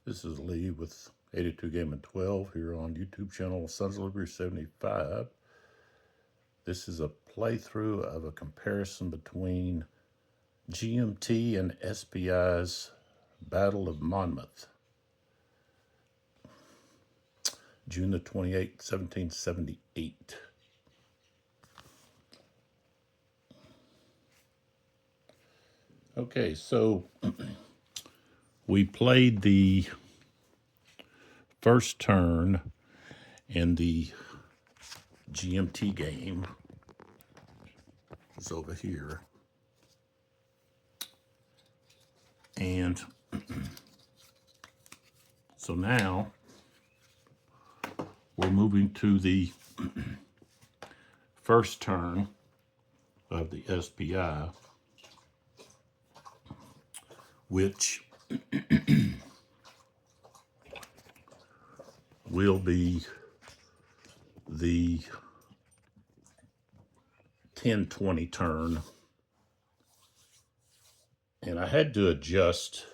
This is Lee with 82 Game and 12 here on YouTube channel Sons of Liberty 75. This is a playthrough of a comparison between GMT and SPI's Battle of Monmouth, June the 28th, 1778. Okay, so we played the first turn in the GMT game. It's over here. And so now we're moving to the first turn of the SPI, which will be the 10-20 turn. And I had to adjust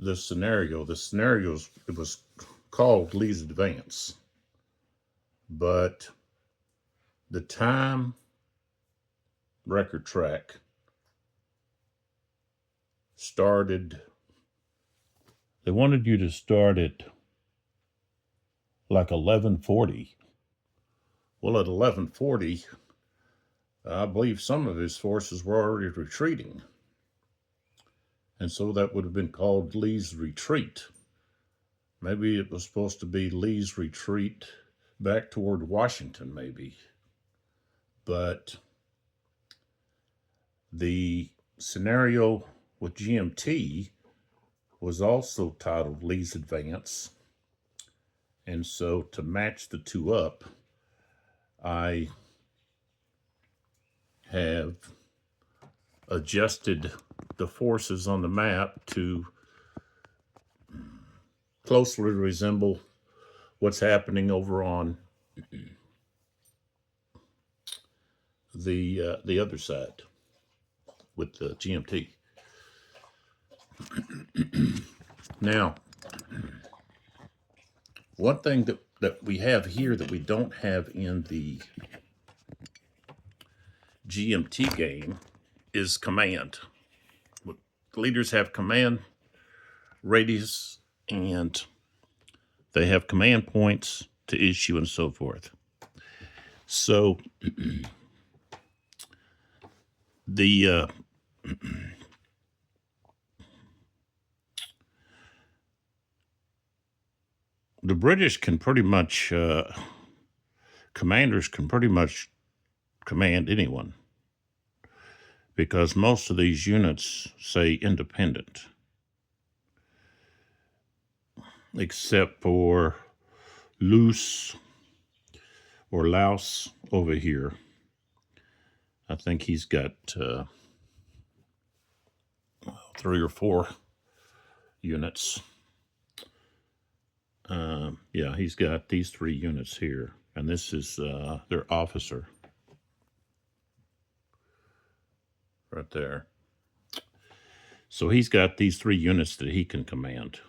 the scenario. The scenario, it was called Lee's Advance, but the time record track started, they wanted you to start at like 11:40. Well, at 11:40, I believe some of his forces were already retreating. And so that would have been called Lee's Retreat. Maybe it was supposed to be Lee's Retreat back toward Washington, maybe. But the scenario with GMT was also titled Lee's Advance. And so to match the two up, I have adjusted the forces on the map to closely resemble what's happening over on the other side with the GMT. Now, one thing that we have here that we don't have in the GMT game is command. Leaders have command radius, and they have command points to issue and so forth. So the British can pretty much, commanders can pretty much command anyone, because most of these units say independent, except for Loos or Laos over here. I think he's got 3 or 4 units. Yeah, he's got these 3 units here, and this is their officer right there. So he's got these 3 units that he can command,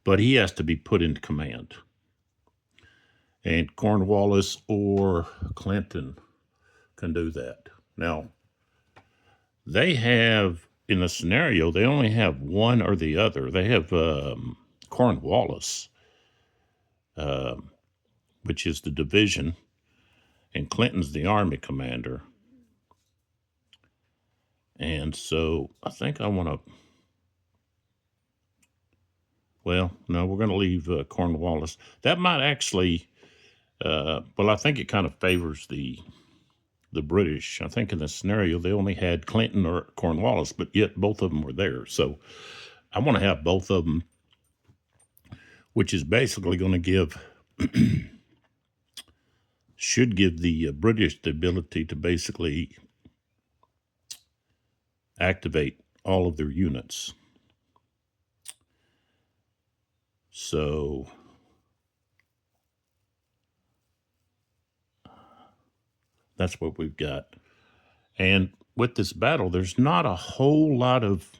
but he has to be put into command. And Cornwallis or Clinton can do that. Now, they have, in the scenario, they only have one or the other. They have Cornwallis, which is the division, and Clinton's the army commander. And so I think I want to, well, no, we're going to leave Cornwallis. That might actually, well, I think it kind of favors the British. I think in the scenario, they only had Clinton or Cornwallis, but yet both of them were there. So I want to have both of them, which is basically going to give, should give the British the ability to basically activate all of their units. So that's what we've got. And with this battle, there's not a whole lot of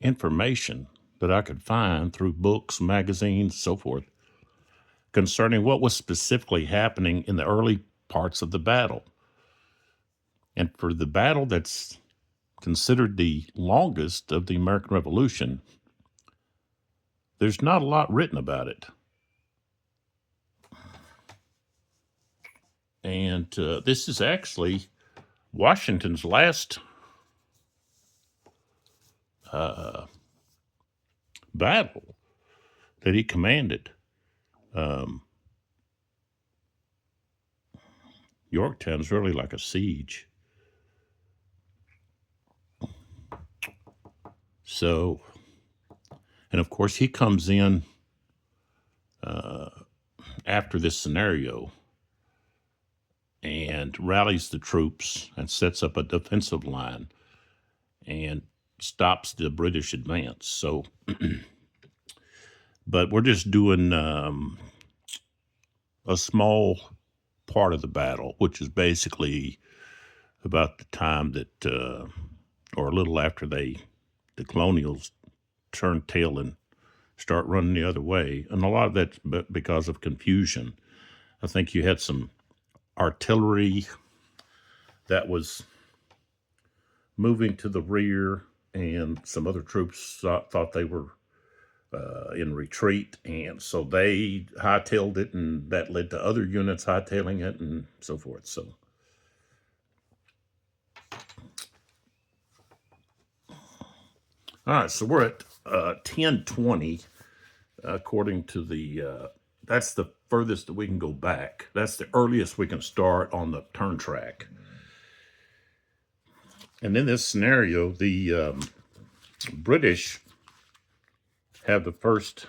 information that I could find through books, magazines, so forth, concerning what was specifically happening in the early parts of the battle. And for the battle that's considered the longest of the American Revolution, there's not a lot written about it. And this is actually Washington's last battle that he commanded. Yorktown's really like a siege. So, and of course, he comes in after this scenario and rallies the troops and sets up a defensive line and stops the British advance. So, but we're just doing a small part of the battle, which is basically about the time that, or a little after the colonials turn tail and start running the other way. And a lot of that's because of confusion. I think you had some artillery that was moving to the rear, and some other troops thought they were in retreat, and so they hightailed it, and that led to other units hightailing it, and so forth. So, all right, so we're at 10:20, according to the. That's the furthest that we can go back. That's the earliest we can start on the turn track. And in this scenario, the British have the first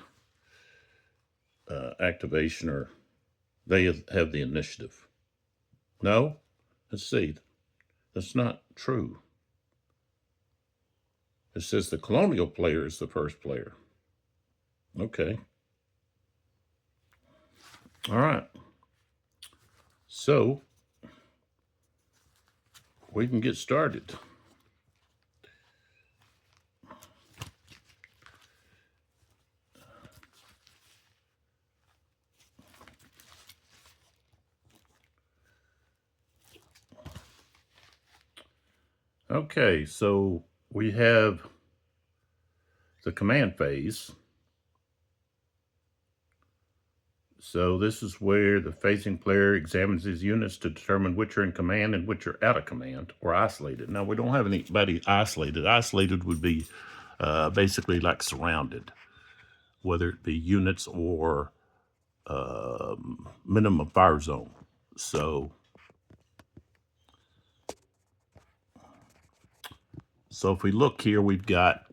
activation, or they have the initiative. No? Let's see. That's not true. It says the colonial player is the first player. Okay. All right. So we can get started. Okay, so we have the command phase. So this is where the phasing player examines his units to determine which are in command and which are out of command or isolated. Now, we don't have anybody isolated. Isolated would be basically like surrounded, whether it be units or minimum fire zone. So if we look here, we've got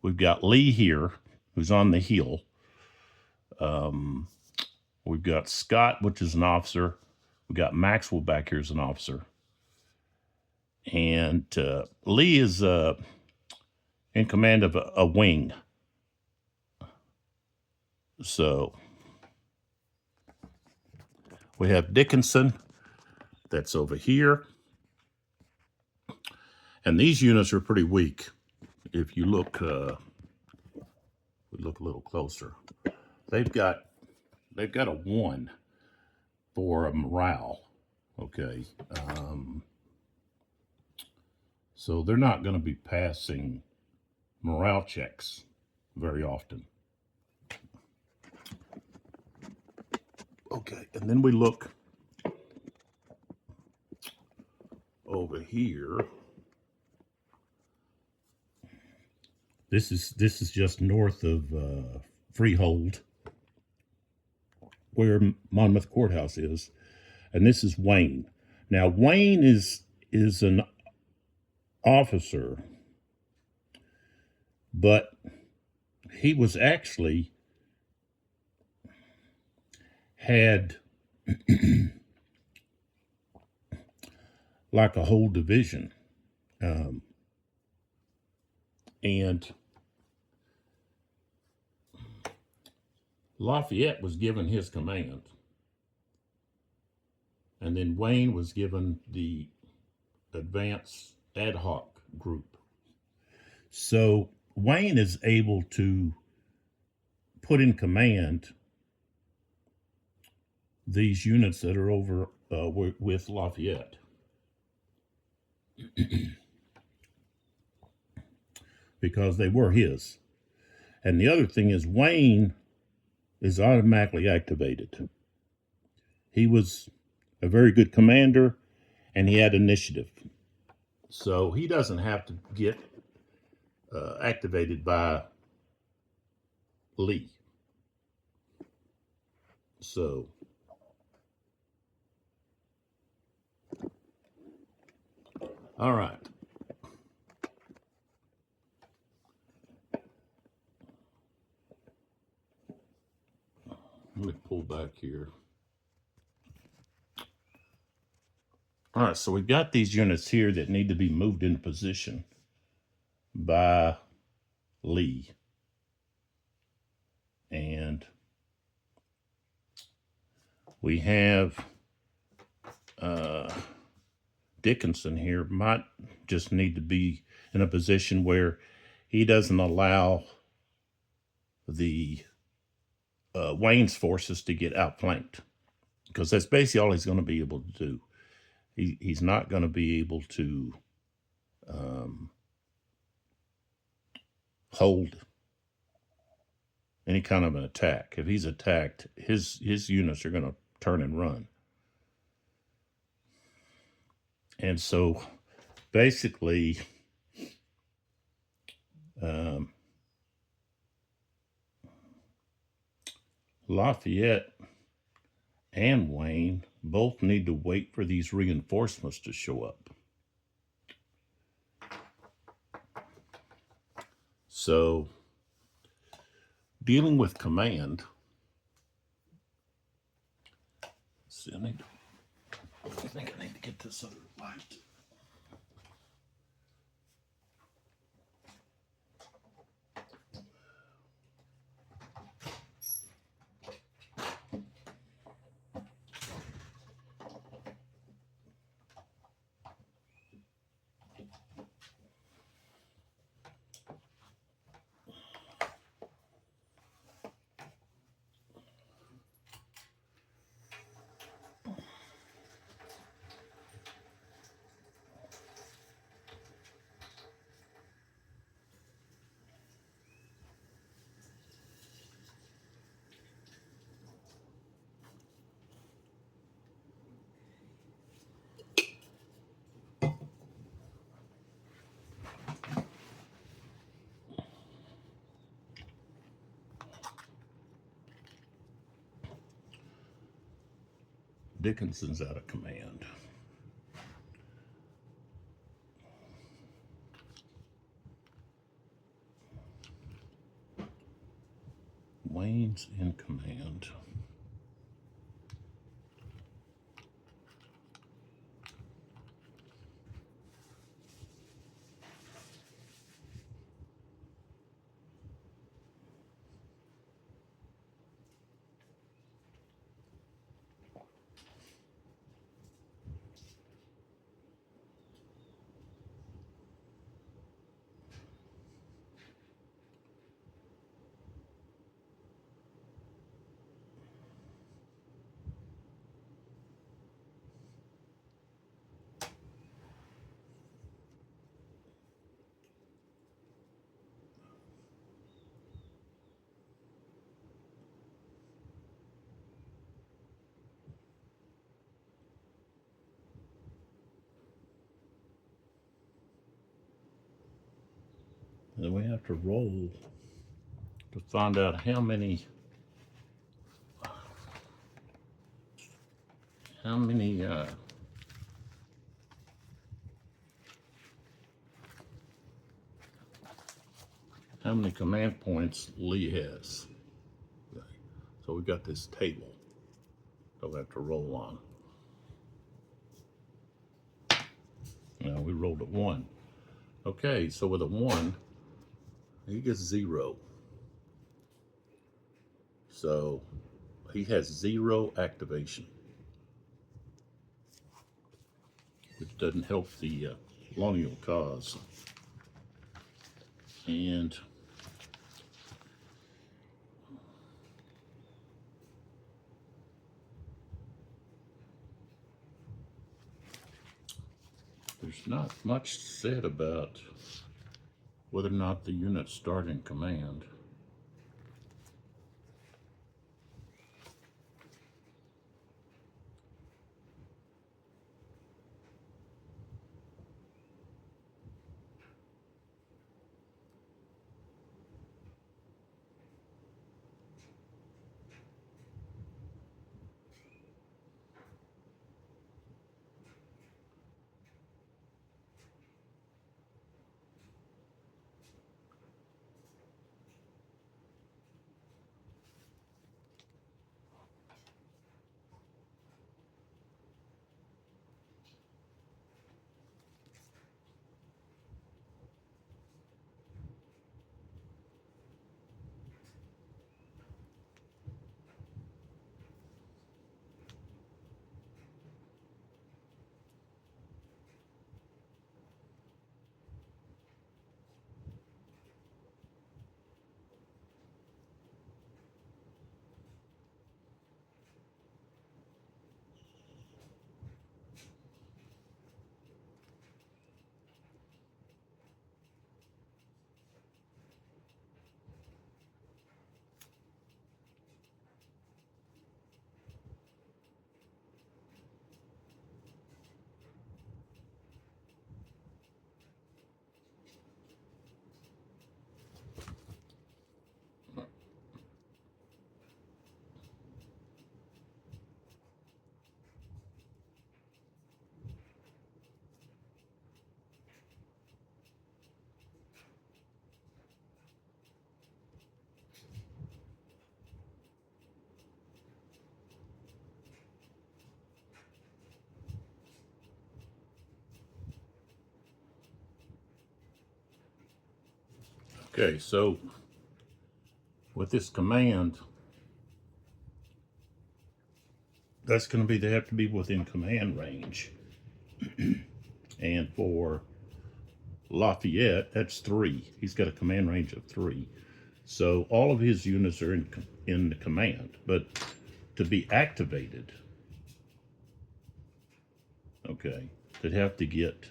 Lee here, who's on the hill. We've got Scott, which is an officer. We've got Maxwell back here as an officer. And Lee is in command of a wing. So we have Dickinson, that's over here. And these units are pretty weak. If you look, we look a little closer. They've got a 1 for a morale. Okay. So they're not going to be passing morale checks very often. Okay, and then we look over here. This is just north of Freehold, where Monmouth Courthouse is, and this is Wayne. Now, Wayne is an officer, but he was actually had like a whole division, and Lafayette was given his command, and then Wayne was given the Advance ad hoc group. So Wayne is able to put in command these units that are over with Lafayette. Because they were his. And the other thing is Wayne is automatically activated. He was a very good commander and he had initiative. So he doesn't have to get activated by Lee. So all right. Let me pull back here. All right, so we've got these units here that need to be moved into position by Lee. And we have Dickinson here might just need to be in a position where he doesn't allow the Wayne's forces to get outflanked, because that's basically all he's going to be able to do. He's not going to be able to hold any kind of an attack. If he's attacked, his units are going to turn and run. And so basically Lafayette and Wayne both need to wait for these reinforcements to show up. So dealing with command, see, I think I need to get this other light. Dickinson's out of command. Wayne's in command. And then we have to roll to find out how many command points Lee has. Okay. So we've got this table that we have to roll on. Now we rolled a 1. Okay, so with a 1, he gets 0. So he has 0 activation, which doesn't help the colonial cause. And there's not much said about whether or not the units start in command. Okay, so with this command, that's going to be, they have to be within command range. And for Lafayette, that's 3. He's got a command range of 3. So all of his units are in the command, but to be activated, okay, they'd have to get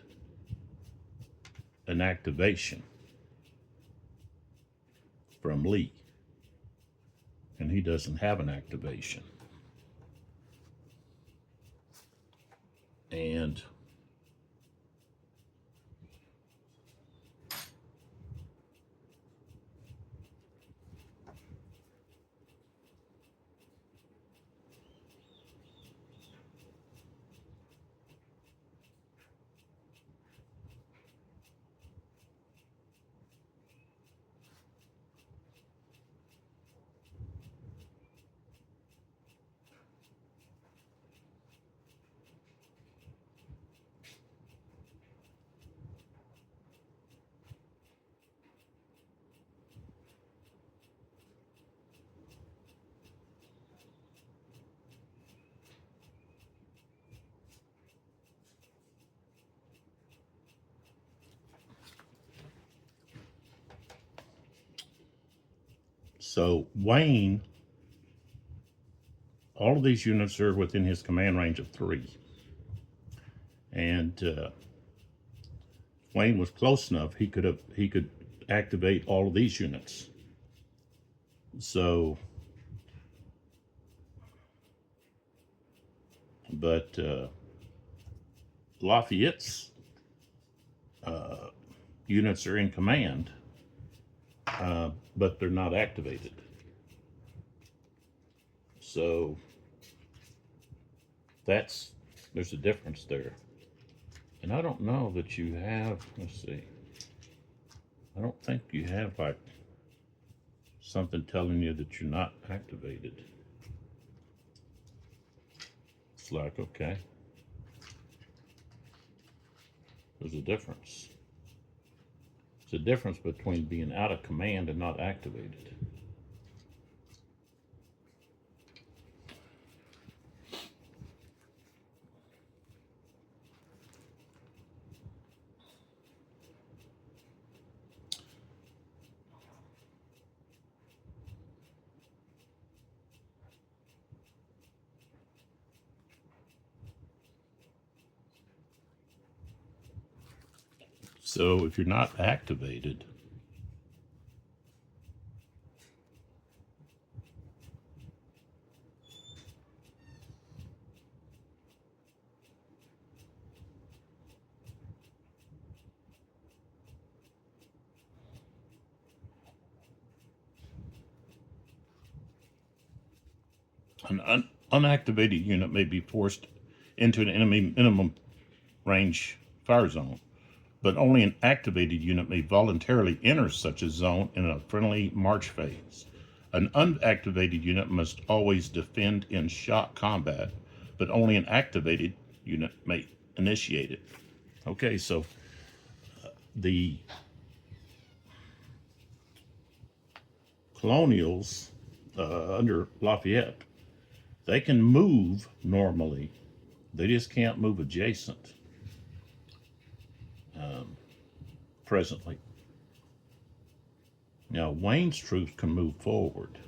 an activation from Lee, and he doesn't have an activation. And so Wayne, all of these units are within his command range of 3. And Wayne was close enough, he could activate all of these units. So, but Lafayette's units are in command, but they're not activated. So there's a difference there. And I don't know that you have, let's see, I don't think you have like something telling you that you're not activated. It's like, okay, there's a difference. It's a difference between being out of command and not activated. So if you're not activated, an unactivated unit may be forced into an enemy minimum range fire zone, but only an activated unit may voluntarily enter such a zone in a friendly march phase. An unactivated unit must always defend in shock combat, but only an activated unit may initiate it. Okay, so the Colonials under Lafayette, they can move normally. They just can't move adjacent presently. Now, Wayne's troops can move forward,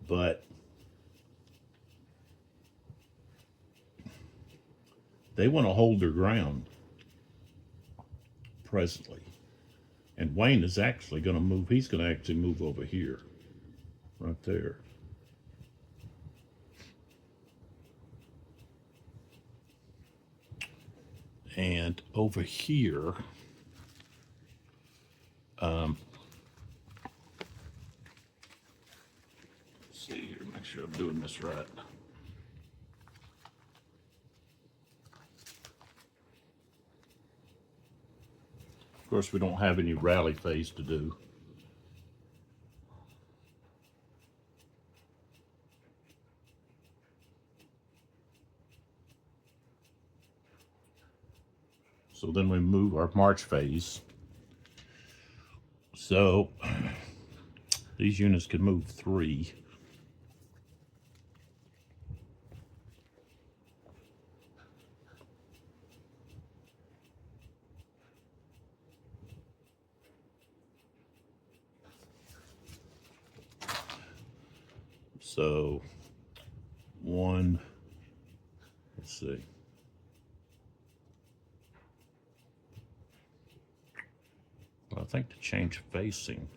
but they want to hold their ground presently. And Wayne is actually going to move. He's going to actually move over here, right there. And over here, let's see here, make sure I'm doing this right. Of course, we don't have any rally phase to do. So then we move our march phase. So these units can move 3. So 1, let's see. I think to change facing.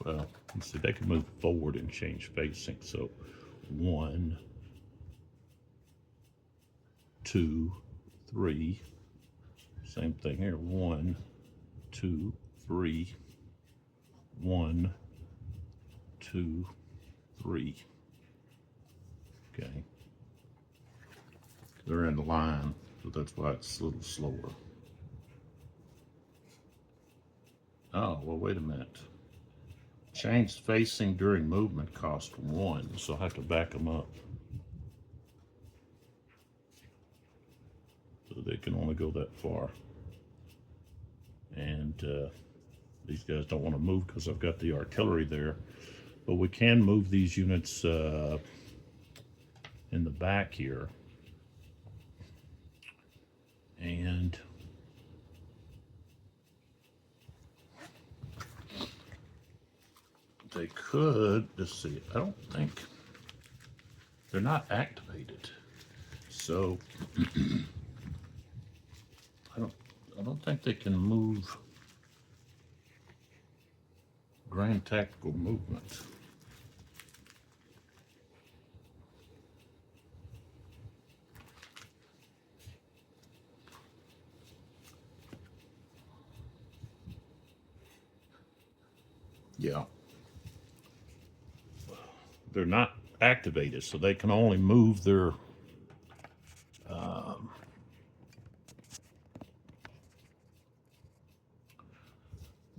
Well, let's see, they can move forward and change facing. So 1, 2, 3. Same thing here. 1, 2, 3. 1, 2, 3. Okay. They're in the line, so that's why it's a little slower. Oh, well, wait a minute. Change facing during movement cost 1, so I have to back them up. So they can only go that far. And these guys don't want to move because I've got the artillery there. But we can move these units in the back here. And they could, let's see, I don't think, they're not activated. So I don't think they can move grand tactical movement. Yeah. They're not activated, so they can only move their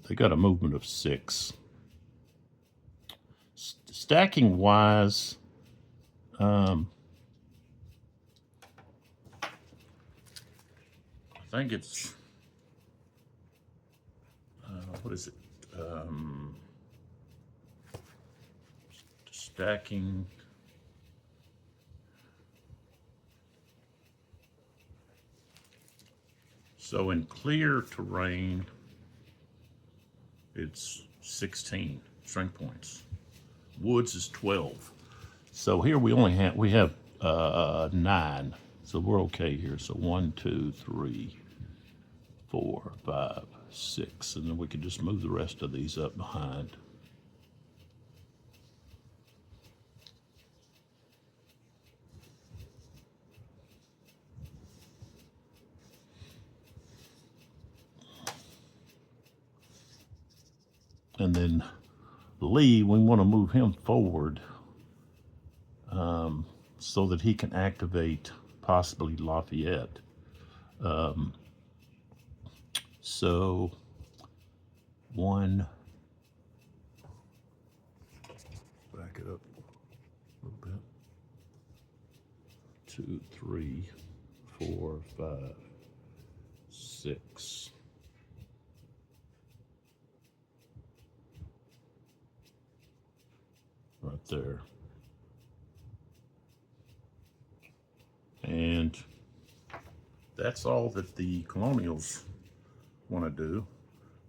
they got a movement of 6. Stacking wise, I think it's what is it? Stacking. So in clear terrain, it's 16 strength points. Woods is 12. So here we have 9. So we're okay here. So 1, 2, 3, 4, 5, 6. And then we can just move the rest of these up behind. And then Lee, we want to move him forward so that he can activate possibly Lafayette. So 1, back it up a little bit, 2, 3, 4, 5, 6. Right there. And that's all that the Colonials want to do.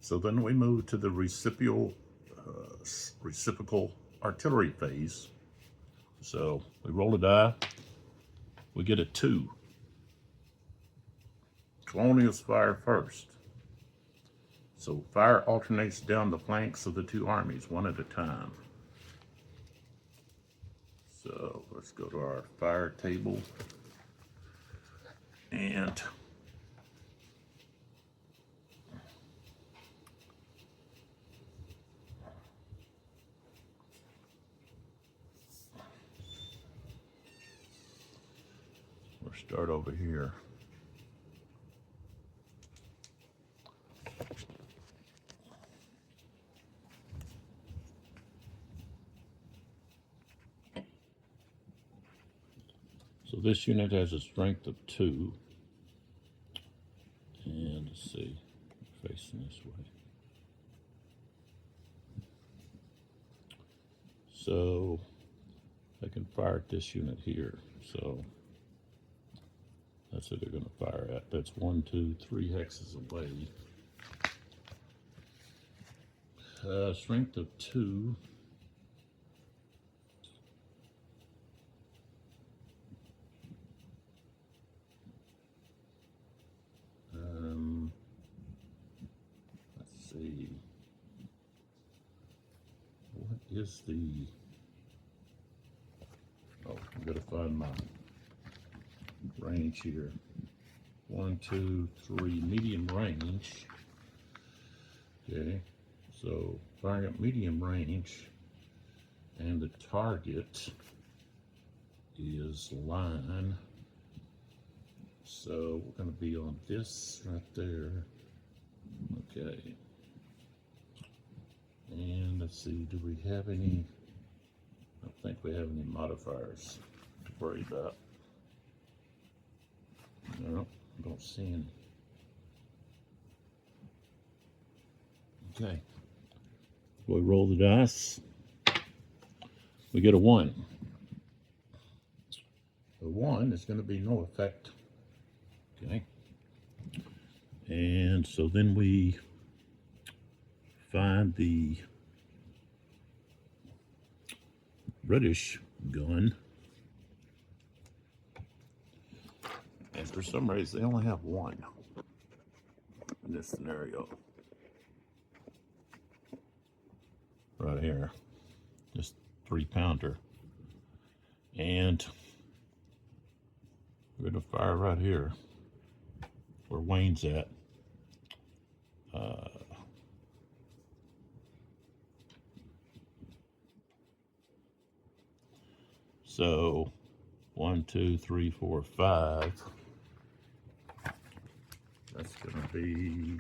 So then we move to the reciprocal artillery phase. So we roll a die, we get a 2. Colonials fire first. So fire alternates down the flanks of the two armies, one at a time. So let's go to our fire table. And we'll start over here. So this unit has a strength of 2. And let's see, facing this way. So they can fire at this unit here. So that's what they're going to fire at. That's 1, 2, 3 hexes away. Strength of 2. Let's see. What is the... Oh, I'm going to find my range here. 1, 2, 3, medium range. Okay, so firing at medium range, and the target is line. So we're going to be on this right there. Okay. And let's see, do we have any? I don't think we have any modifiers to worry about. No, I don't see any. Okay. We roll the dice. We get a 1. The 1 is going to be no effect. Okay. And so then we find the British gun. And for some reason, they only have 1 in this scenario. Right here. Just 3-pounder. And we're going to fire right here where Wayne's at. So 1, 2, 3, 4, 5. That's going to be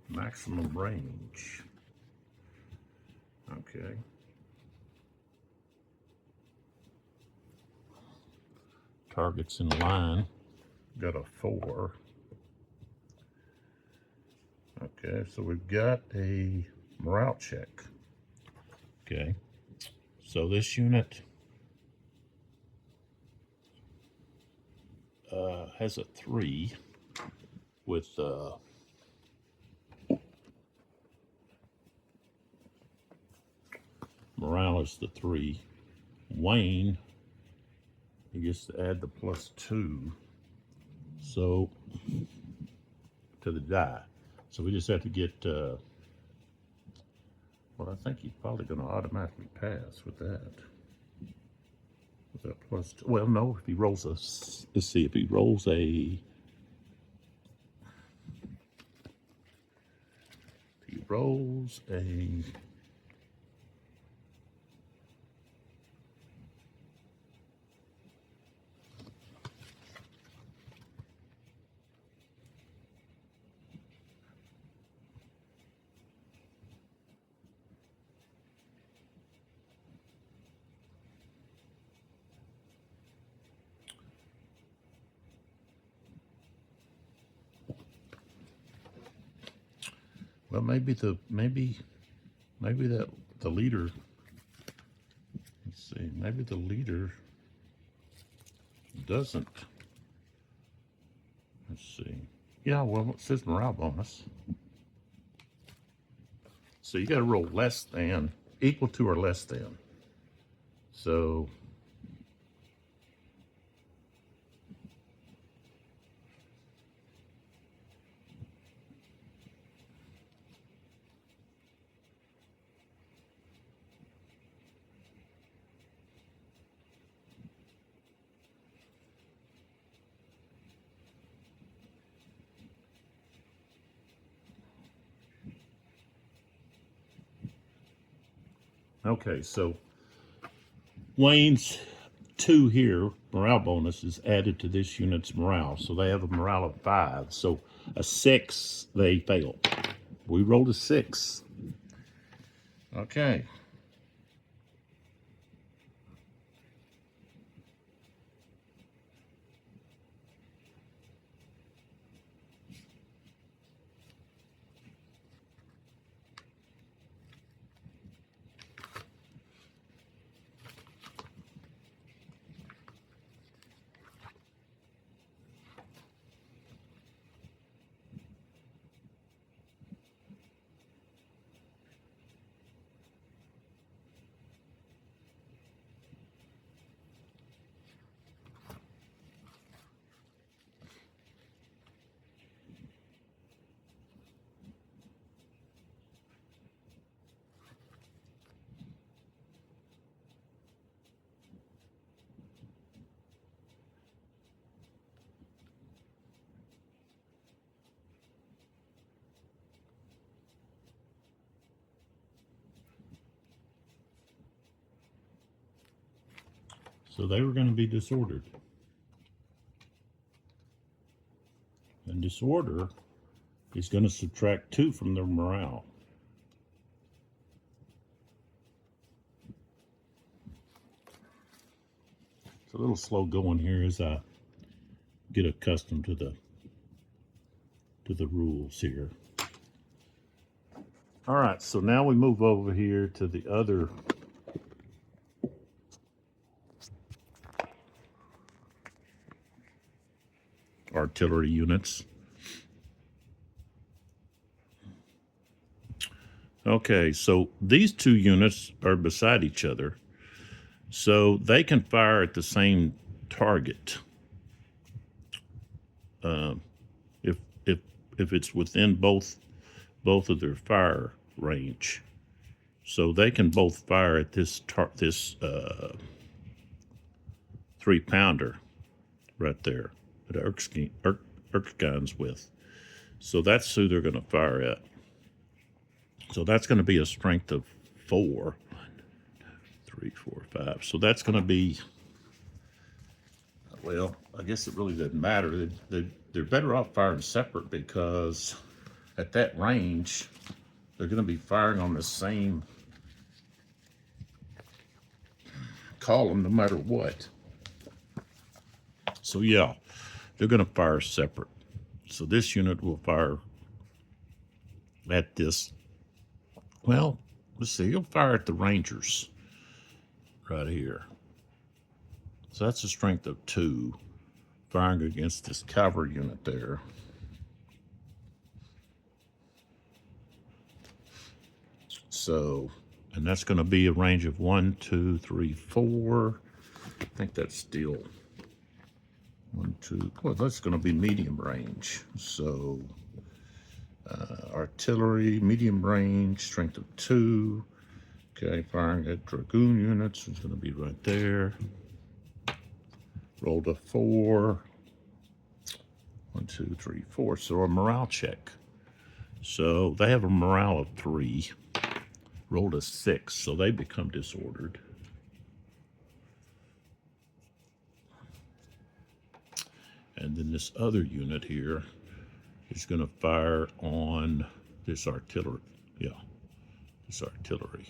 maximum range. Okay. Targets in line. Got a 4. Okay, so we've got a morale check. Okay. So this unit has a 3 with morale is the 3. Wayne he gets to add the +2. So, to the die. So we just have to get, well, I think he's probably going to automatically pass with that. With that +2. Well, no, if he rolls a, let's see, if he rolls a, well, maybe that the leader, let's see, maybe the leader doesn't. Let's see. Yeah, well, it says morale bonus. So you got to roll less than, equal to or less than. So okay, so Wayne's 2 here, morale bonus, is added to this unit's morale. So they have a morale of 5. So a 6, they fail. We rolled a 6. Okay. So they were going to be disordered. And disorder is going to subtract 2 from their morale. It's a little slow going here as I get accustomed to the rules here. All right, so now we move over here to the other artillery units. Okay, so these 2 units are beside each other, so they can fire at the same target if it's within both of their fire range. So they can both fire at this 3-pounder right there that Erskine's with. So that's who they're going to fire at. So that's going to be a strength of 4. 1, 2, 3, 4, 5. So that's going to be, well, I guess it really doesn't matter. They're better off firing separate because at that range, they're going to be firing on the same column no matter what. So yeah, they're going to fire separate. So this unit will fire at this. Well, let's see, he'll fire at the Rangers right here. So that's a strength of 2, firing against this cavalry unit there. So, and that's going to be a range of 1, 2, 3, 4. I think that's still 1, 2. Well, that's going to be medium range. So artillery, medium range, strength of 2. Okay, firing at dragoon units is going to be right there. Rolled a 4. 1, 2, 3, 4. So a morale check. So they have a morale of 3. Rolled a 6, so they become disordered. And then this other unit here is going to fire on this artillery. Yeah, this artillery.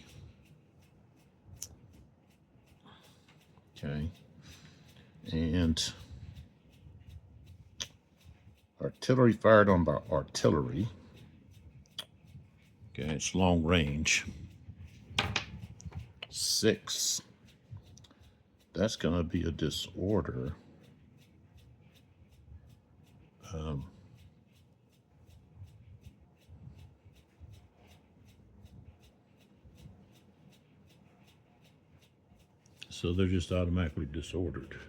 Okay. And artillery fired on by artillery. Okay, it's long range. 6. That's going to be a disorder. So they're just automatically disordered.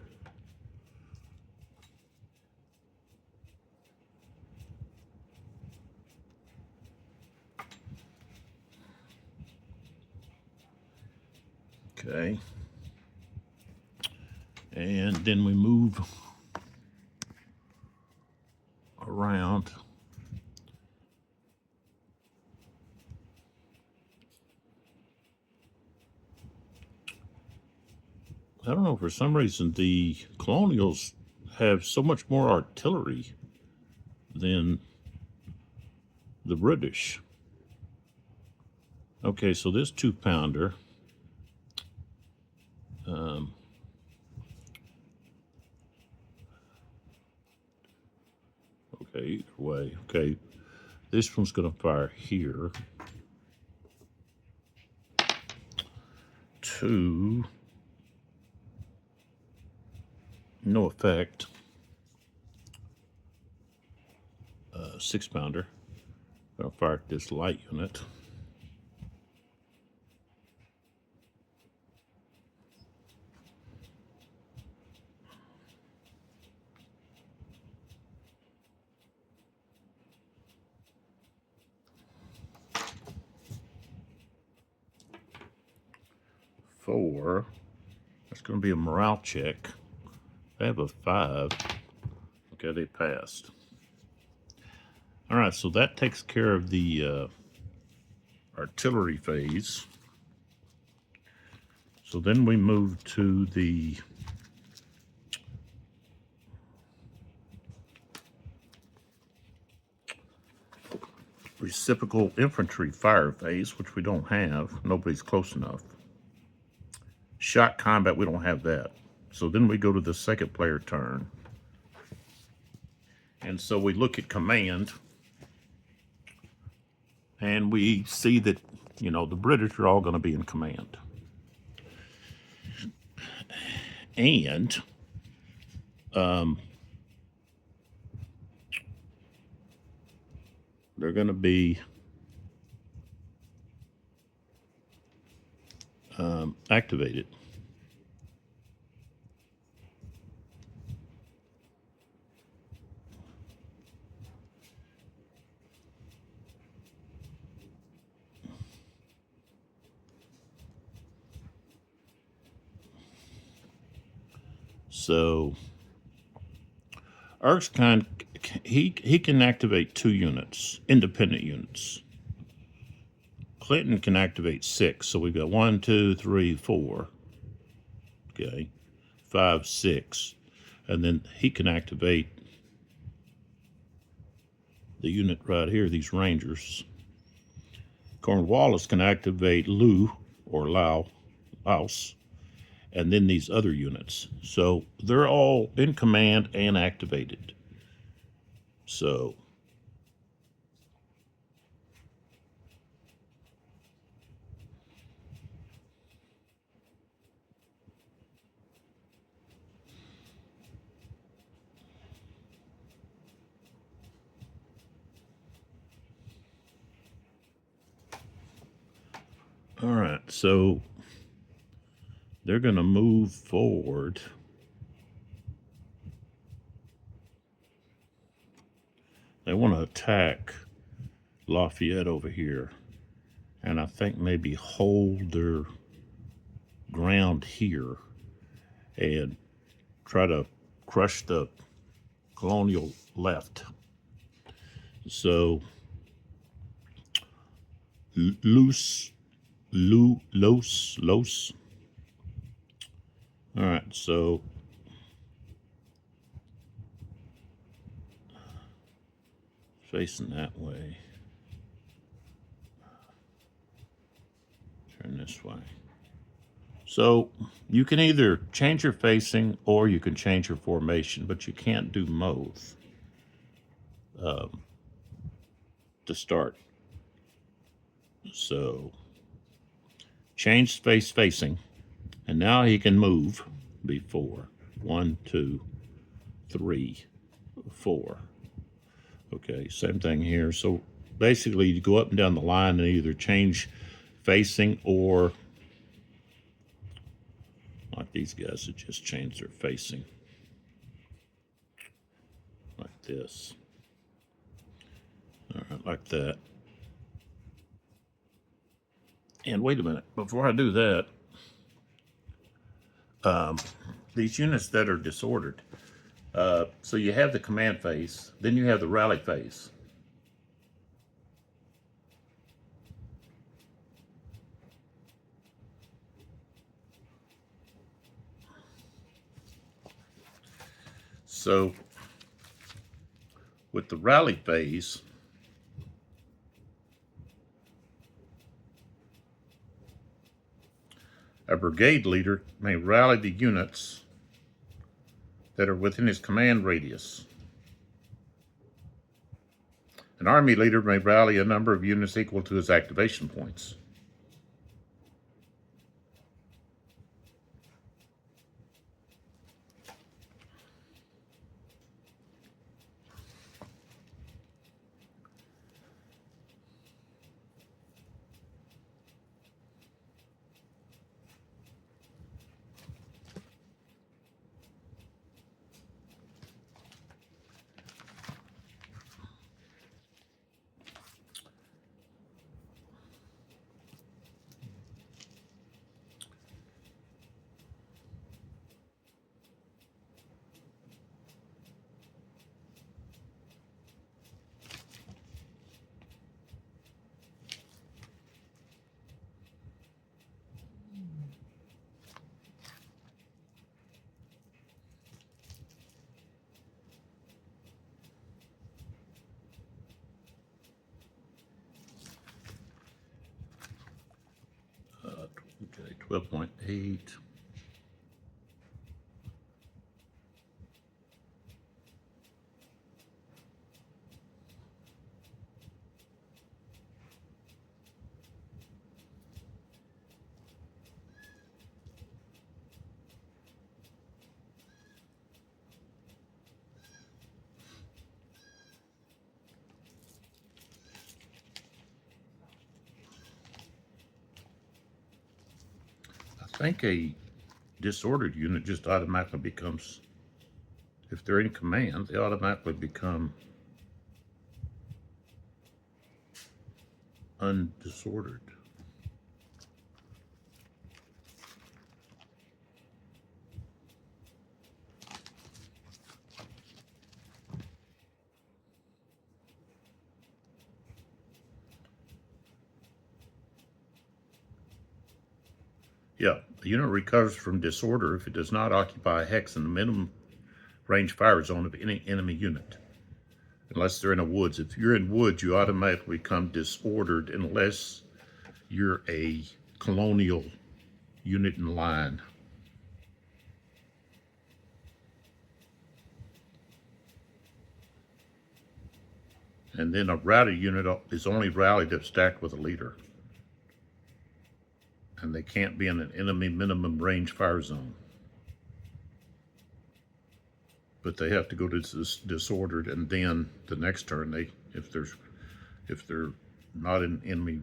Okay. And then we move around. I don't know, for some reason the Colonials have so much more artillery than the British. Okay, so this 2-pounder, okay, either way. Okay, this one's going to fire here. 2, no effect. 6-pounder. I'll fire at this light unit. Four. That's going to be a morale check. They have a 5. Okay, they passed. All right, so that takes care of the artillery phase. So then we move to the reciprocal infantry fire phase, which we don't have. Nobody's close enough. Shot combat, we don't have that. So then we go to the second player turn. And so we look at command. And we see that, you know, the British are all going to be in command. And they're going to be activated. So Erskine, he can activate 2 units, independent units. Clinton can activate 6. So we've got 1, 2, 3, 4. Okay, 5, 6. And then he can activate the unit right here, these Rangers. Cornwallis can activate Lou or Laos, and then these other units. So they're all in command and activated. So all right, so they're going to move forward They want to attack Lafayette over here, and I think maybe hold their ground here and try to crush the colonial left. So Los. All right, so facing that way. Turn this way. So you can either change your facing or you can change your formation, but you can't do both to start. So change face facing, and now he can move before. 1, 2, 3, 4. Okay, same thing here. So basically you go up and down the line and either change facing or, like these guys that just changed their facing. Like this. All right, like that. And wait a minute, before I do that, these units that are disordered, so you have the command phase, then you have the rally phase. So with the rally phase, a brigade leader may rally the units that are within his command radius. An army leader may rally a number of units equal to his activation points. Okay, 12.8. I think a disordered unit just automatically becomes, if they're in command, they automatically become undisordered. Yeah, the unit recovers from disorder if it does not occupy a hex in the minimum range fire zone of any enemy unit, unless they're in a woods. If you're in woods, you automatically become disordered unless you're a colonial unit in line. And then a rally unit is only rallied if stacked with a leader. And they can't be in an enemy minimum range fire zone. But they have to go to this disordered, and then the next turn, if they're not in enemy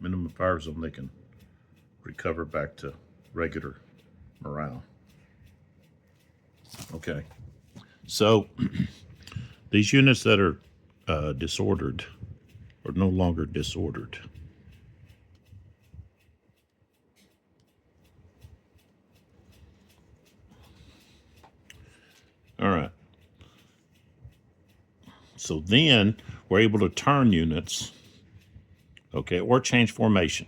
minimum fire zone, they can recover back to regular morale. Okay, so these units that are disordered, or no longer disordered. All right. So then we're able to turn units, okay, or change formation.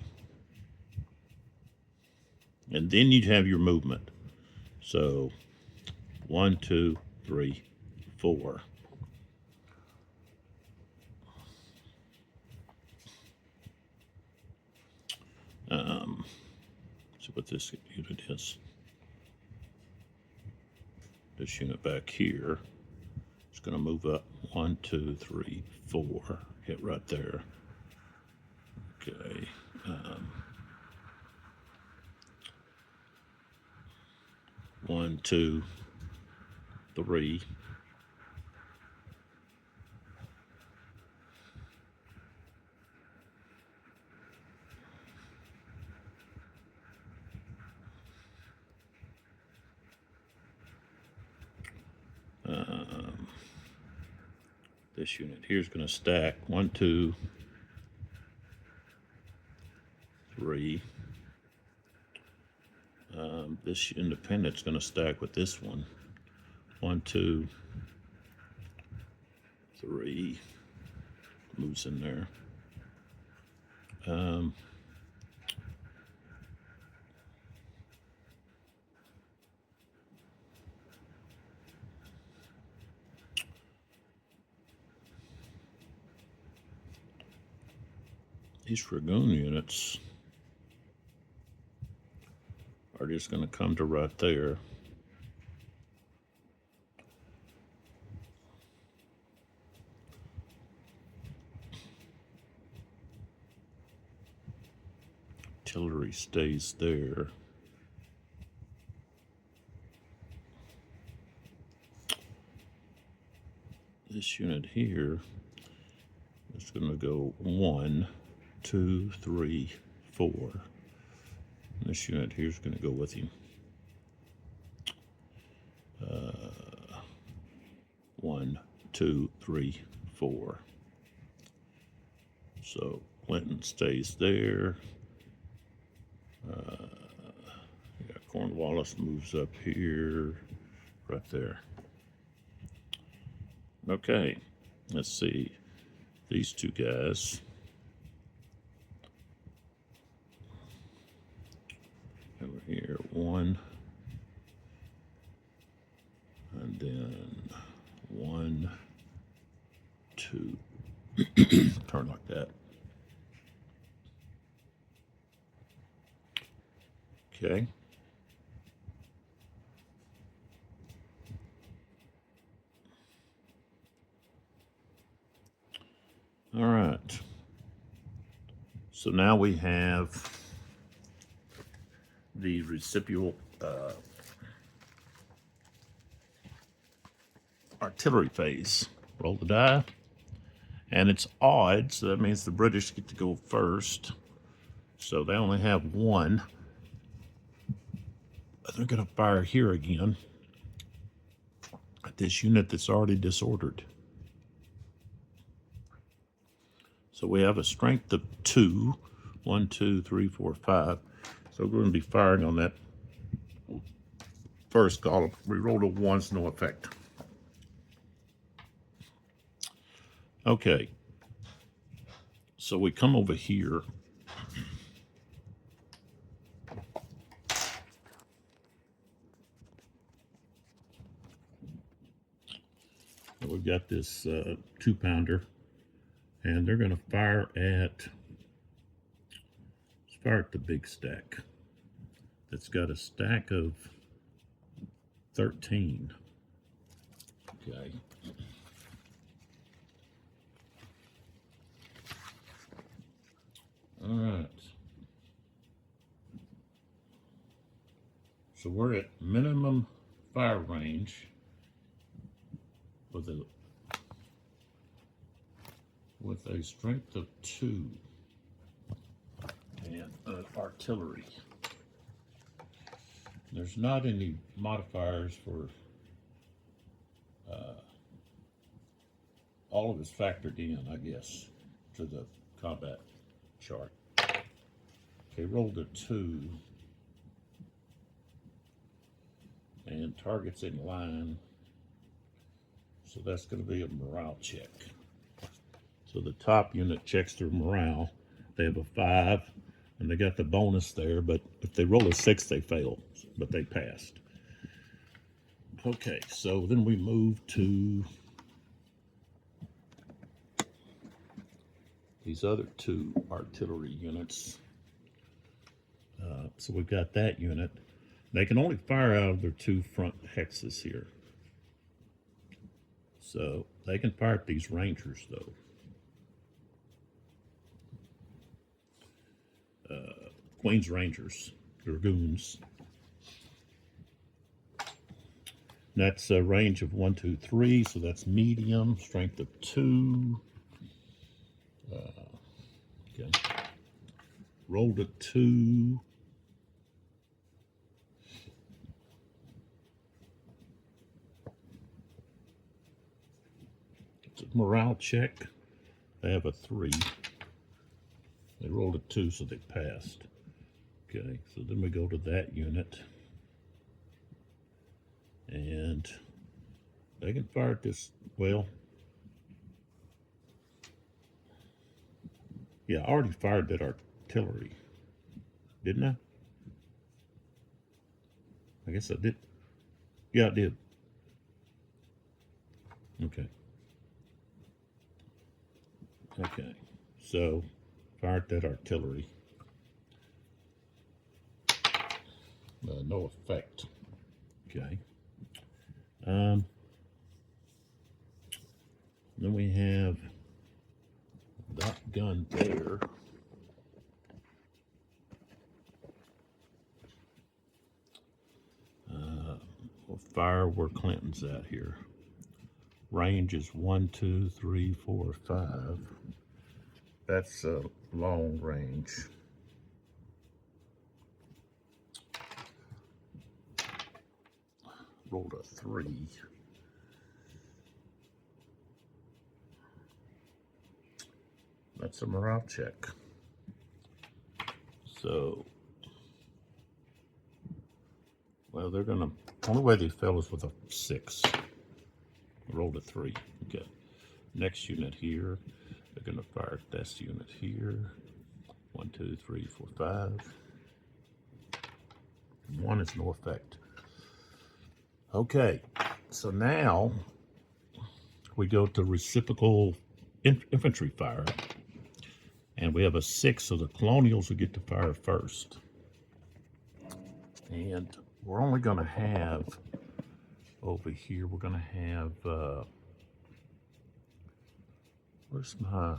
And then you have your movement. So 1, 2, 3, 4. See what this unit is. This unit back here is going to move up 1, 2, 3, 4. Hit right there. Okay. 1, 2, 3. This unit here is going to stack 1, 2, 3. This independent's going to stack with this one. 1, 2, 3. Moves in there. These Dragoon units are just going to come to right there. Artillery stays there. This unit here is going to go 1, 2, 3, 4. This unit here is going to go with him. 1, 2, 3, 4. So Clinton stays there. Cornwallis moves up here, right there. Okay, let's see. These two guys. Over here, 1. And then 1, 2. Turn like that. Okay. All right. So now we have the reciprocal artillery phase. Roll the die. And it's odd, so that means the British get to go first. So they only have 1. They're going to fire here again at this unit that's already disordered. So we have a strength of 2. 1, 2, 3, 4, 5. So we're going to be firing on that first column. We rolled a 1's no effect. Okay. So we come over here. We've got this 2-pounder, and they're going to fire at the big stack. That's got a stack of 13. Okay. All right. So we're at minimum fire range with a strength of 2 and artillery. There's not any modifiers for all of it's factored in, I guess, to the combat chart. Okay, roll the 2. And target's in line. So that's going to be a morale check. So the top unit checks their morale. They have a 5, and they got the bonus there, but if they roll a 6, they fail, but they passed. Okay, so then we move to these other 2 artillery units. So we've got that unit. They can only fire out of their 2 front hexes here. So they can fire at these Rangers, though. Queen's Rangers, Dragoons. That's a range of 1, 2, 3, so that's medium, strength of 2. Okay. Rolled a 2. It's a morale check. They have a 3. They rolled a 2, so they passed. Okay, so then we go to that unit. And they can fire at this, well, yeah, I already fired that artillery, didn't I? I guess I did. Yeah, I did. Okay. Okay, so fired that artillery. No effect. Okay. Then we have that gun there. We'll fire where Clinton's at here. Range is 1, 2, 3, 4, 5. That's a long range. Rolled a 3. That's a morale check. So, well, they're gonna, only way they fell is with a 6. Rolled a 3. Okay. Next unit here, they're gonna fire at this unit here. 1, 2, 3, 4, 5. 1 is no effect. Okay, so now we go to reciprocal infantry fire. And we have a 6, so the colonials will get to fire first. And we're only going to have, over here, we're going to have, where's my,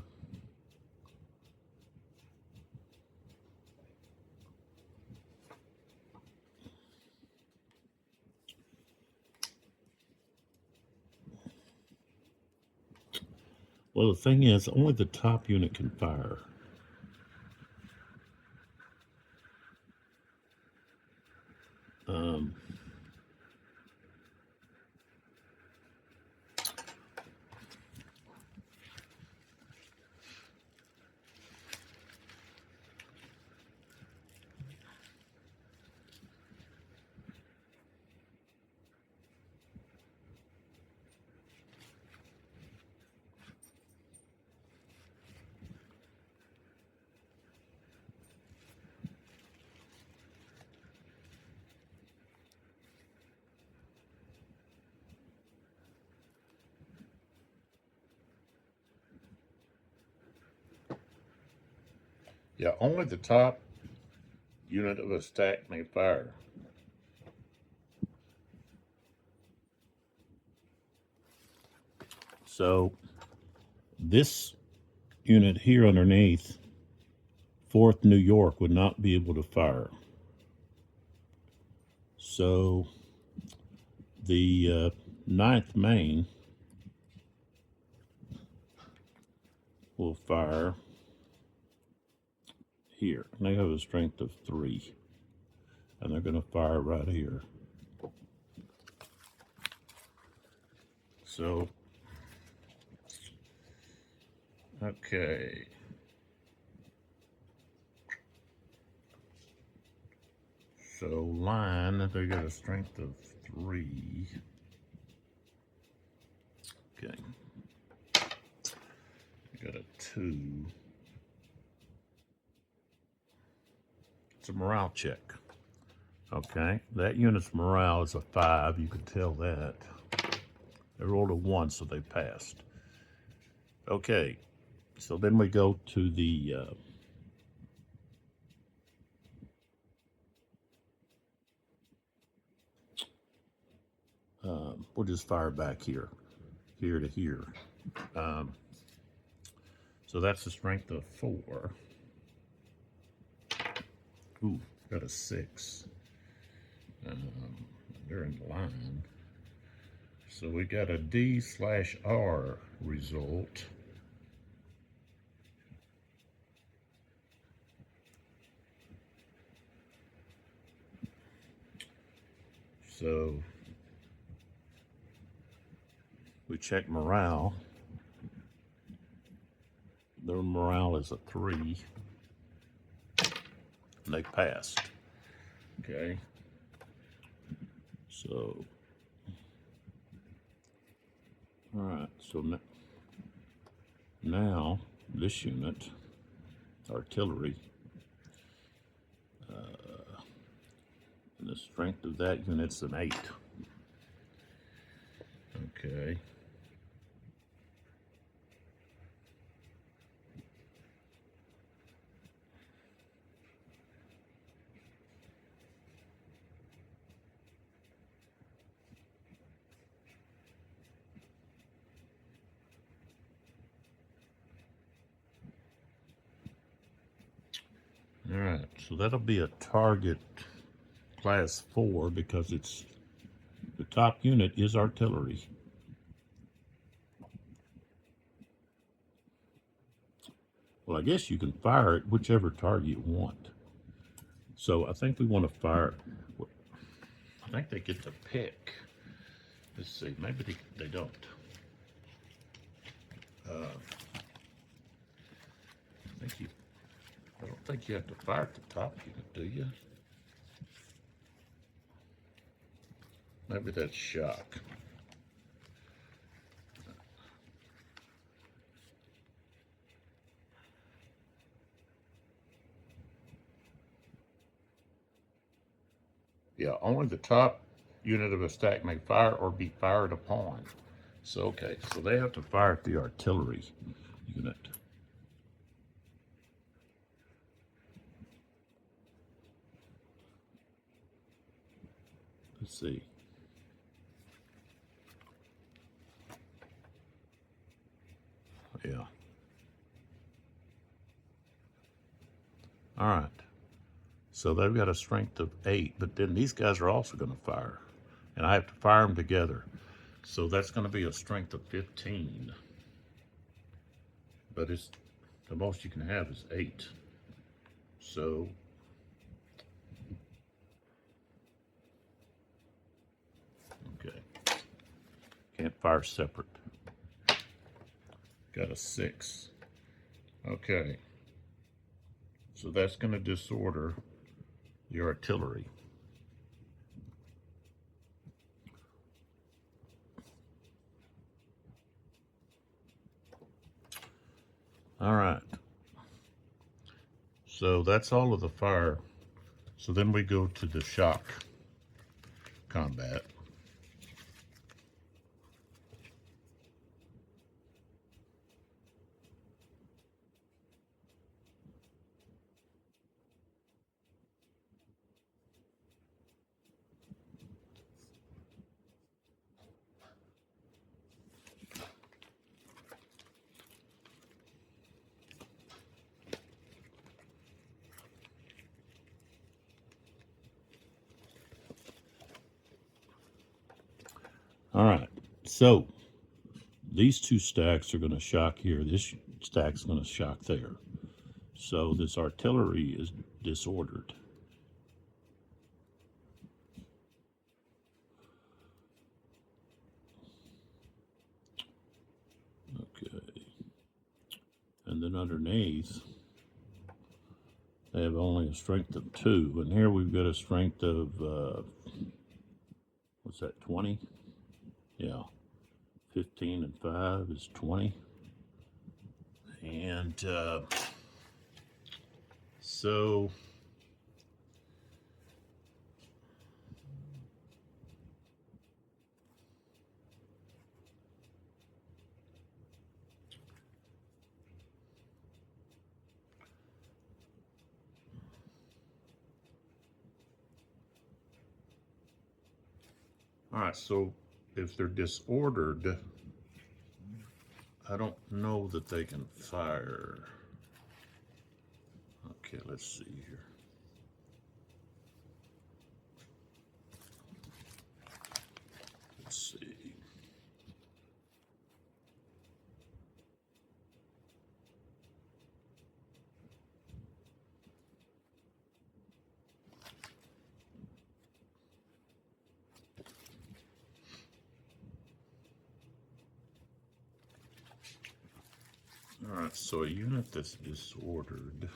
well, the thing is, only the top unit can fire. Yeah, only the top unit of a stack may fire. So this unit here underneath, 4th New York, would not be able to fire. So the 9th Maine will fire here. And they have a strength of 3. And they're going to fire right here. So Okay. So line, they got a strength of 3. Okay. Got a 2. It's a morale check. Okay, that unit's morale is a 5. You can tell that. They rolled a 1, so they passed. Okay, so then we go to the we'll just fire back here to here. So that's the strength of 4. Ooh, got a 6. They're in line. So we got a D/R result. So we check morale. Their morale is a 3. And they passed. Okay. So, all right. So now this unit, artillery, and the strength of that unit's an 8. Okay. All right, so that'll be a target class 4 because it's the top unit is artillery. Well, I guess you can fire at whichever target you want. So I think we want to fire. I think they get to pick. Let's see, maybe they don't. I don't think you have to fire at the top unit, do you? Maybe that's shock. Yeah, only the top unit of a stack may fire or be fired upon. So, okay, so they have to fire at the artillery unit. Let's see. Yeah. All right. So they've got a strength of 8, but then these guys are also going to fire. And I have to fire them together. So that's going to be a strength of 15. But it's the most you can have is 8. So okay. Can't fire separate. Got a 6. Okay. So that's going to disorder the artillery. All right. So that's all of the fire. So then we go to the shock combat. All right, so these two stacks are going to shock here. This stack's going to shock there. So this artillery is disordered. Okay. And then underneath, they have only a strength of 2. And here we've got a strength of, what's that, 20? Yeah. 15 and 5 is 20. And so all right, so if they're disordered, I don't know that they can fire. Okay, let's see here. Let's see. All right, so a unit that's disordered.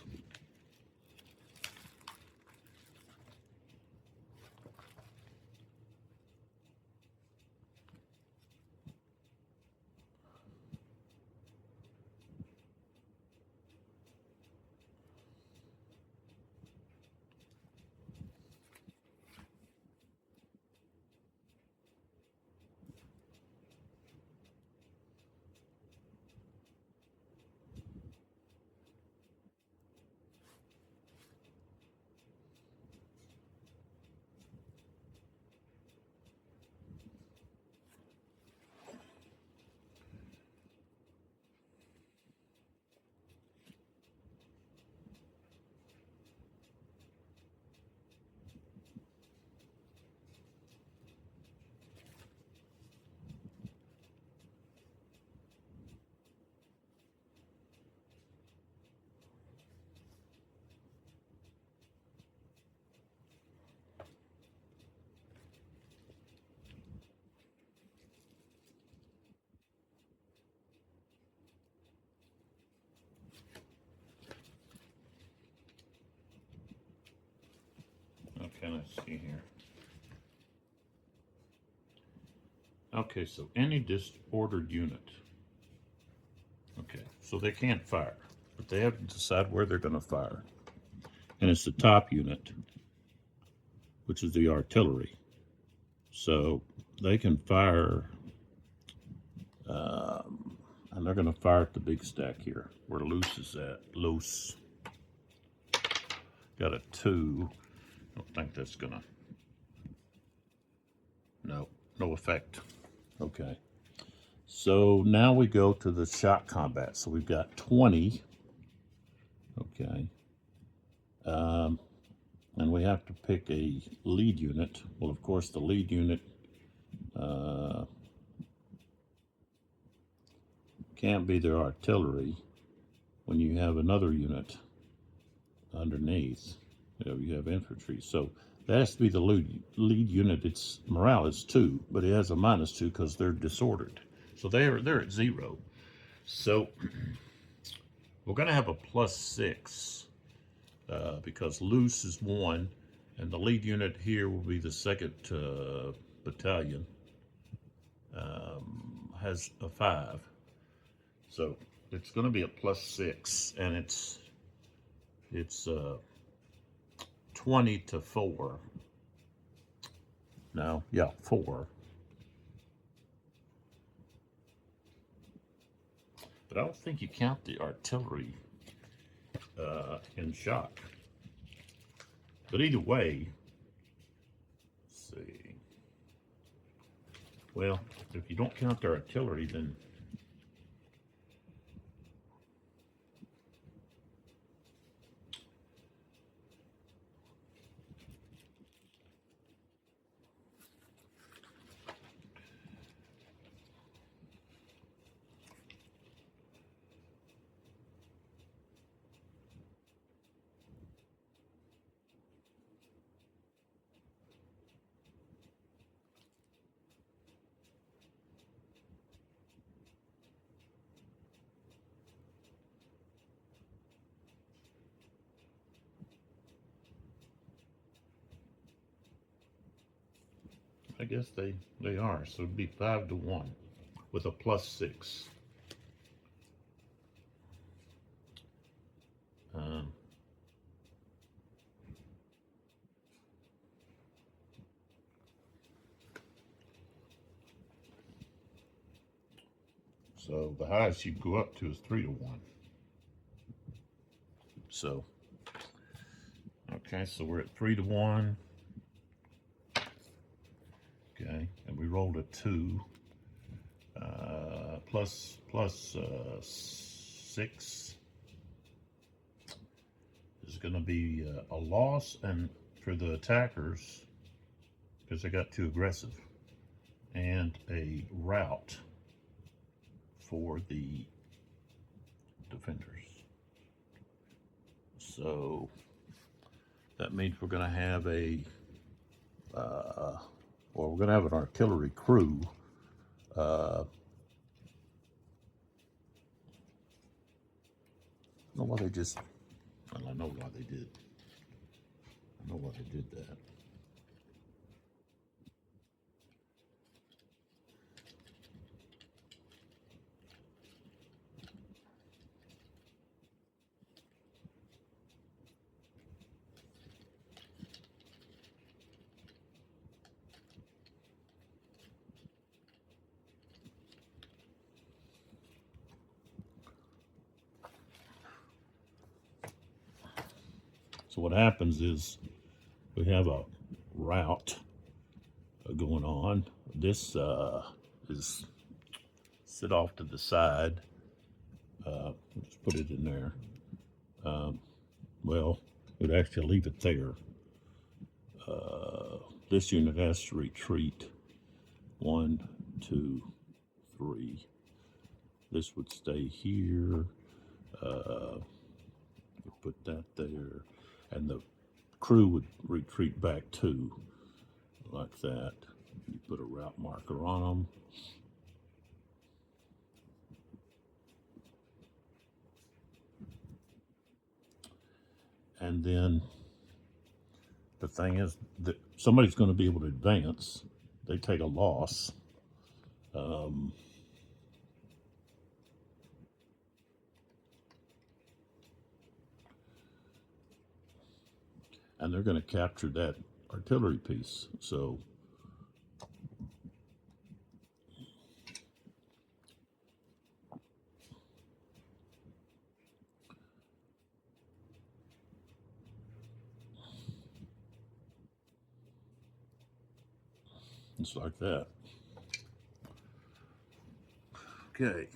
Okay, let's see here. Okay, so any disordered unit. Okay, so they can't fire, but they have to decide where they're going to fire. And it's the top unit, which is the artillery. So they can fire, and they're going to fire at the big stack here, where loose is at. Loose. Got a 2. I don't think that's going to, no effect. Okay. So now we go to the shot combat. So we've got 20. Okay. And we have to pick a lead unit. Well, of course, the lead unit can't be their artillery when you have another unit underneath. You have infantry. So that has to be the lead unit. Its morale is 2, but it has a -2 because they're disordered. So they're at 0. So we're going to have a +6 because loose is 1, and the lead unit here will be the 2nd battalion. Has a 5. So it's going to be a +6, and it's 20 to 4. No, yeah, 4. But I don't think you count the artillery in shock. But either way, let's see. Well, if you don't count the artillery, then I guess they are. So it'd be 5 to 1 with a +6. So the highest you go up to is 3 to 1. So, okay, so we're at 3 to 1. Okay, and we rolled a 2. Plus 6 is going to be a loss, and for the attackers, because they got too aggressive, and a rout for the defenders. So that means we're going to have we're going to have an artillery crew. I know why they just, well, I know why they did. I know why they did that. So what happens is we have a rout going on. This is sit off to the side. Let's put it in there. Well, we'd actually leave it there. This unit has to retreat. 1, 2, 3. This would stay here. Put that there. And the crew would retreat back too, like that. You put a route marker on them. And then the thing is that somebody's going to be able to advance. They take a loss. And they're going to capture that artillery piece. So it's like that. Okay.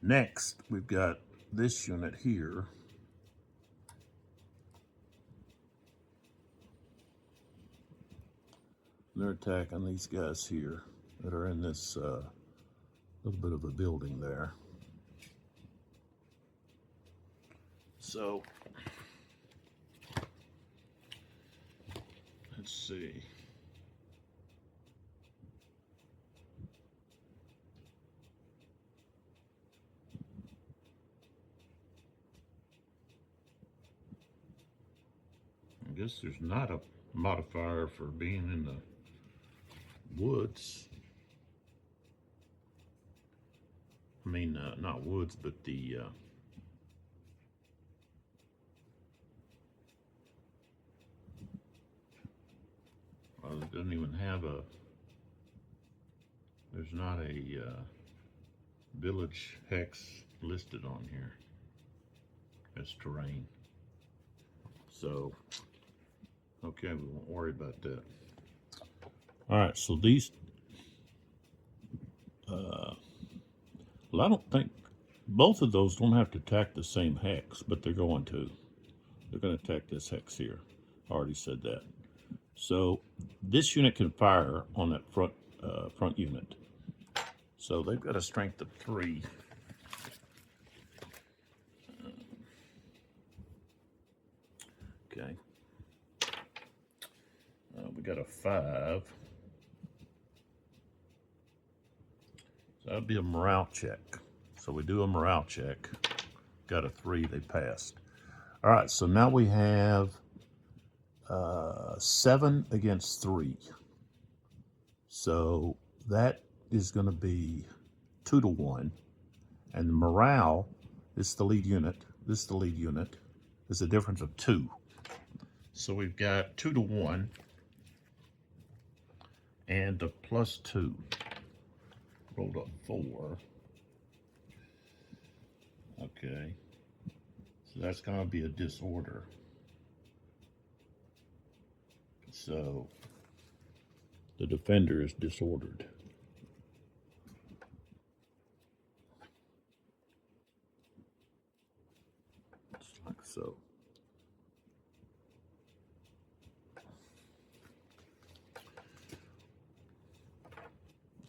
Next, we've got this unit here. They're attacking these guys here that are in this little bit of a building there. So, let's see. I guess there's not a modifier for being in the woods. I mean, not woods, but the well, it doesn't even have a, there's not a village hex listed on here as terrain. So, okay, we won't worry about that. All right, so these, well, I don't think, both of those don't have to attack the same hex, but they're going to. They're going to attack this hex here. I already said that. So this unit can fire on that front unit. So they've got a strength of 3. Okay. We got a 5. So that'd be a morale check. So we do a morale check. Got a 3, they passed. All right, so now we have 7 against 3. So that is going to be 2 to 1. And the morale, this is the lead unit, this is the lead unit, is a difference of 2. So we've got 2 to 1 and a plus 2. Rolled up 4. Okay. So that's going to be a disorder. So the defender is disordered. Just like so.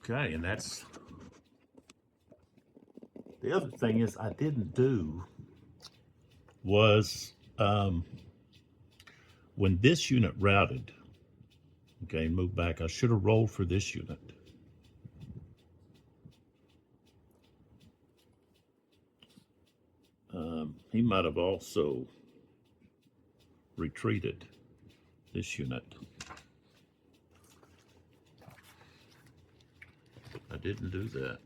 Okay, and that's the other thing is I didn't do was when this unit routed, okay, moved back, I should have rolled for this unit. He might have also retreated this unit. I didn't do that.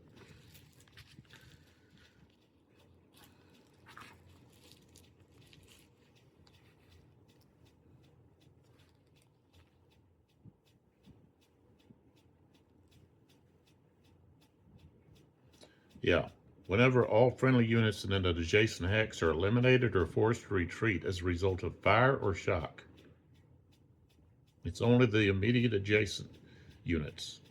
Yeah. Whenever all friendly units in an adjacent hex are eliminated or forced to retreat as a result of fire or shock, it's only the immediate adjacent units.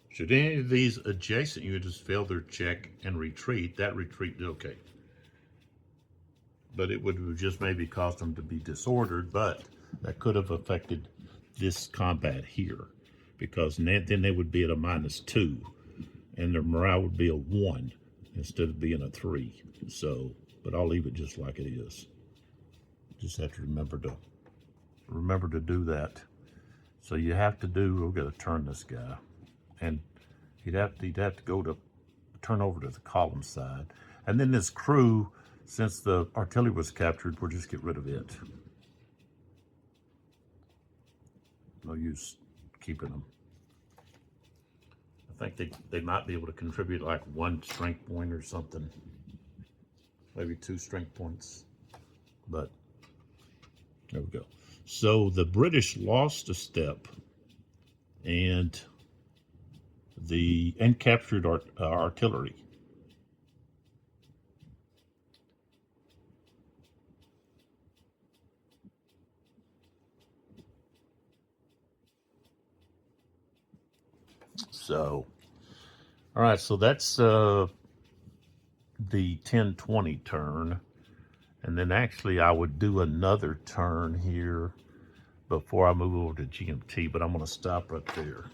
Should any of these adjacent units fail their check and retreat, that retreat is okay. But it would just maybe cause them to be disordered, but that could have affected this combat here, because then they would be at a -2 and their morale would be a 1 instead of being a 3. So, but I'll leave it just like it is. Just have to remember to do that. So you have to do, we're going to turn this guy, and he'd have to go to turn over to the column side, and then this crew, since the artillery was captured, we'll just get rid of it. No use keeping them. I think they might be able to contribute like 1 strength point or something. Maybe 2 strength points. But there we go. So the British lost a step and captured artillery. So, all right, so that's the 10-20 turn. And then actually I would do another turn here before I move over to GMT, but I'm going to stop right there.